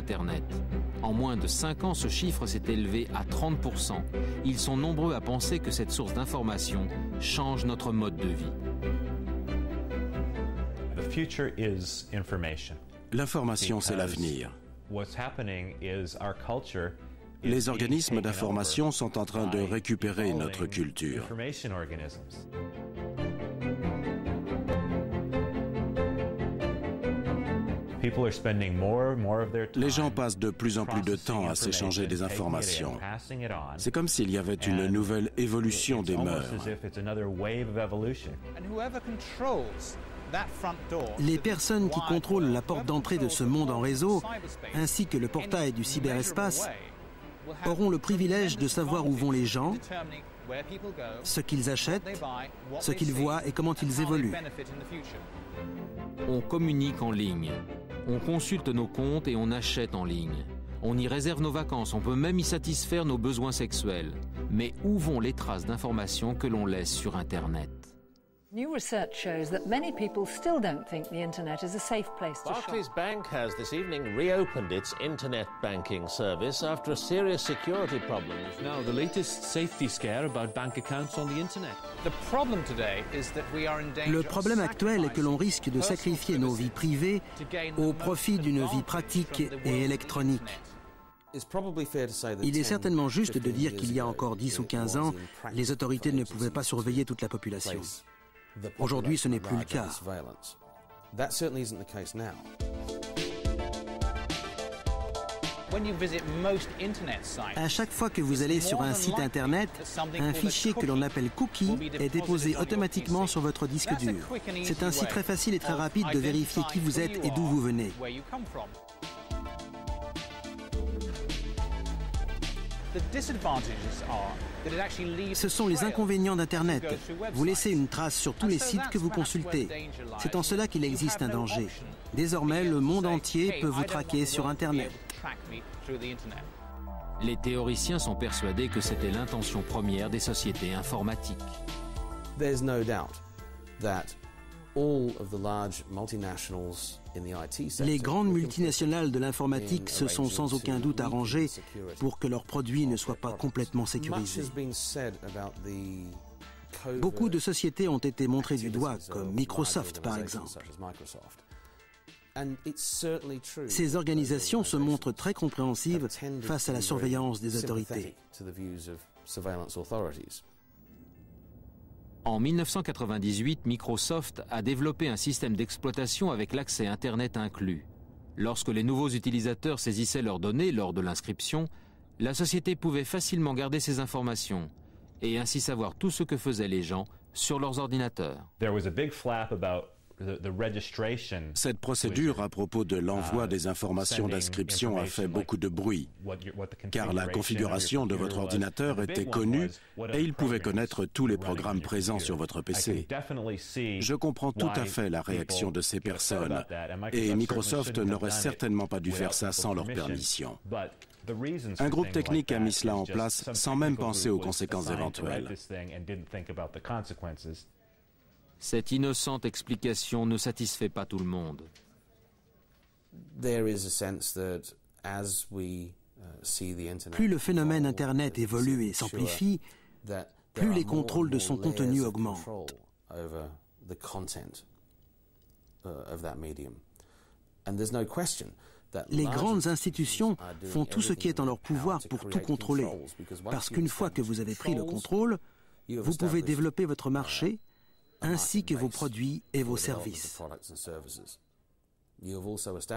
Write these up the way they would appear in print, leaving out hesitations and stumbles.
Internet. En moins de 5 ans, ce chiffre s'est élevé à 30%. Ils sont nombreux à penser que cette source d'information change notre mode de vie. L'information, c'est l'avenir. Les organismes d'information sont en train de récupérer notre culture. Les gens passent de plus en plus de temps à s'échanger des informations. C'est comme s'il y avait une nouvelle évolution des mœurs. Les personnes qui contrôlent la porte d'entrée de ce monde en réseau, ainsi que le portail du cyberespace, auront le privilège de savoir où vont les gens, ce qu'ils achètent, ce qu'ils voient et comment ils évoluent. On communique en ligne, on consulte nos comptes et on achète en ligne. On y réserve nos vacances, on peut même y satisfaire nos besoins sexuels. Mais où vont les traces d'informations que l'on laisse sur Internet ? New research shows that many people still don't think the internet is a safe place to shop. Barclays Bank has this evening reopened its internet banking service after a serious security problem. Now the latest safety scare about bank accounts on the internet. The problem today is that we are in danger. Le problème actuel est que l'on risque de sacrifier nos vies privées au profit d'une vie pratique et électronique. Il est certainement juste de dire qu'il y a encore 10 ou 15 ans, les autorités ne pouvaient pas surveiller toute la population. Aujourd'hui, ce n'est plus le cas. À chaque fois que vous allez sur un site Internet, un fichier que l'on appelle cookie est déposé automatiquement sur votre disque dur. C'est ainsi très facile et très rapide de vérifier qui vous êtes et d'où vous venez. Ce sont les inconvénients d'Internet. Vous laissez une trace sur tous les sites que vous consultez. C'est en cela qu'il existe un danger. Désormais, le monde entier peut vous traquer sur Internet. Les théoriciens sont persuadés que c'était l'intention première des sociétés informatiques. There's no doubt that all of the large multinationals in the IT sector. Les grandes multinationales de l'informatique se sont sans aucun doute arrangées pour que leurs produits ne soient pas complètement sécurisés. Beaucoup de sociétés ont été montrées du doigt, comme Microsoft par exemple. Ces organisations se montrent très compréhensives face à la surveillance des autorités. En 1998, Microsoft a développé un système d'exploitation avec l'accès Internet inclus. Lorsque les nouveaux utilisateurs saisissaient leurs données lors de l'inscription, la société pouvait facilement garder ces informations et ainsi savoir tout ce que faisaient les gens sur leurs ordinateurs. Cette procédure à propos de l'envoi des informations d'inscription a fait beaucoup de bruit, car la configuration de votre ordinateur était connue et il pouvait connaître tous les programmes présents sur votre PC. Je comprends tout à fait la réaction de ces personnes, et Microsoft n'aurait certainement pas dû faire ça sans leur permission. Un groupe technique a mis cela en place sans même penser aux conséquences éventuelles. Cette innocente explication ne satisfait pas tout le monde. Plus le phénomène Internet évolue et s'amplifie, plus les contrôles de son contenu augmentent. Les grandes institutions font tout ce qui est en leur pouvoir pour tout contrôler, parce qu'une fois que vous avez pris le contrôle, vous pouvez développer votre marché, ainsi que vos produits et vos services.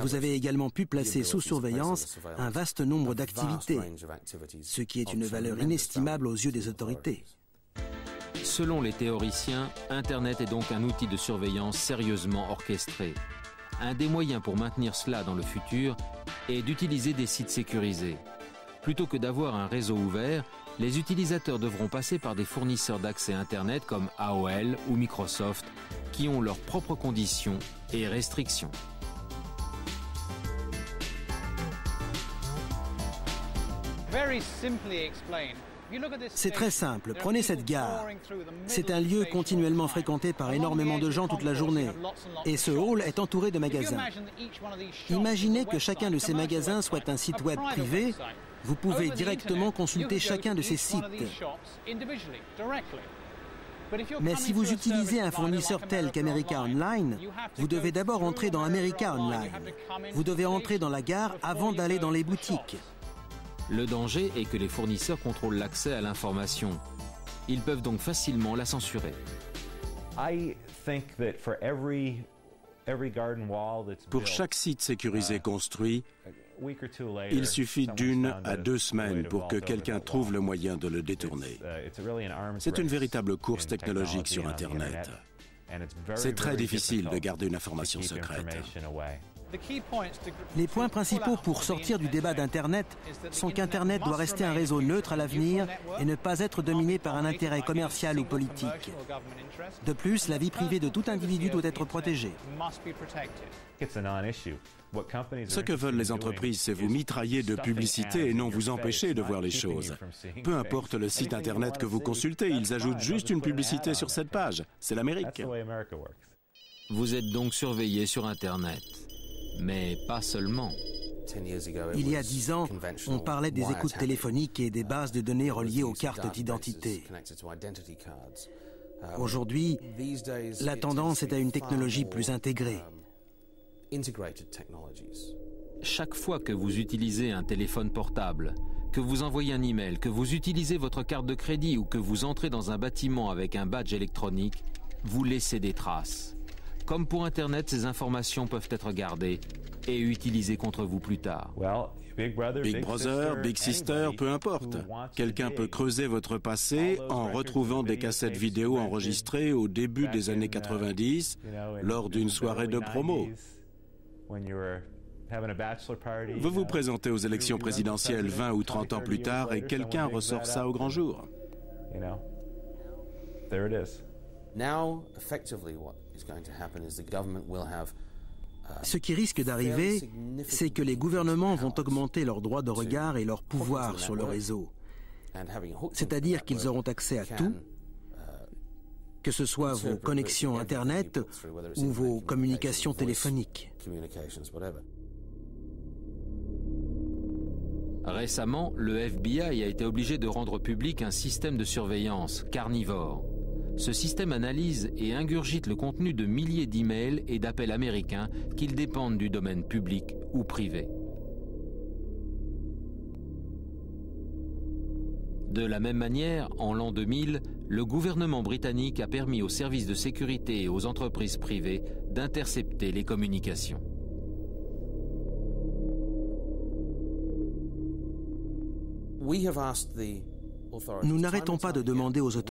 Vous avez également pu placer sous surveillance un vaste nombre d'activités, ce qui est une valeur inestimable aux yeux des autorités. Selon les théoriciens, Internet est donc un outil de surveillance sérieusement orchestré. Un des moyens pour maintenir cela dans le futur est d'utiliser des sites sécurisés. Plutôt que d'avoir un réseau ouvert, les utilisateurs devront passer par des fournisseurs d'accès Internet comme AOL ou Microsoft qui ont leurs propres conditions et restrictions. C'est très simple. Prenez cette gare. C'est un lieu continuellement fréquenté par énormément de gens toute la journée. Et ce hall est entouré de magasins. Imaginez que chacun de ces magasins soit un site web privé. Vous pouvez directement consulter chacun de ces sites. Mais si vous utilisez un fournisseur tel qu'America Online, vous devez d'abord entrer dans America Online. Vous devez entrer dans la gare avant d'aller dans les boutiques. Le danger est que les fournisseurs contrôlent l'accès à l'information. Ils peuvent donc facilement la censurer. Pour chaque site sécurisé construit, il suffit d'1 à 2 semaines pour que quelqu'un trouve le moyen de le détourner. C'est une véritable course technologique sur Internet. C'est très difficile de garder une information secrète. Les points principaux pour sortir du débat d'Internet sont qu'Internet doit rester un réseau neutre à l'avenir et ne pas être dominé par un intérêt commercial ou politique. De plus, la vie privée de tout individu doit être protégée. Ce que veulent les entreprises, c'est vous mitrailler de publicité et non vous empêcher de voir les choses. Peu importe le site Internet que vous consultez, ils ajoutent juste une publicité sur cette page. C'est l'Amérique. Vous êtes donc surveillé sur Internet. Mais pas seulement. Il y a 10 ans, on parlait des écoutes téléphoniques et des bases de données reliées aux cartes d'identité. Aujourd'hui, la tendance est à une technologie plus intégrée. Chaque fois que vous utilisez un téléphone portable, que vous envoyez un email, que vous utilisez votre carte de crédit ou que vous entrez dans un bâtiment avec un badge électronique, vous laissez des traces. Comme pour Internet, ces informations peuvent être gardées et utilisées contre vous plus tard. Big Brother, Big Sister, peu importe. Quelqu'un peut creuser votre passé en retrouvant des cassettes vidéo enregistrées au début des années 90 lors d'une soirée de promo. Vous vous présentez aux élections présidentielles 20 ou 30 ans plus tard et quelqu'un ressort ça au grand jour. Ce qui risque d'arriver, c'est que les gouvernements vont augmenter leurs droits de regard et leur pouvoir sur le réseau. C'est-à-dire qu'ils auront accès à tout, que ce soit vos connexions Internet ou vos communications téléphoniques. Récemment, le FBI a été obligé de rendre public un système de surveillance carnivore. Ce système analyse et ingurgite le contenu de milliers d'emails et d'appels américains qu'ils dépendent du domaine public ou privé. De la même manière, en l'an 2000, le gouvernement britannique a permis aux services de sécurité et aux entreprises privées d'intercepter les communications. Nous n'arrêtons pas de demander aux autorités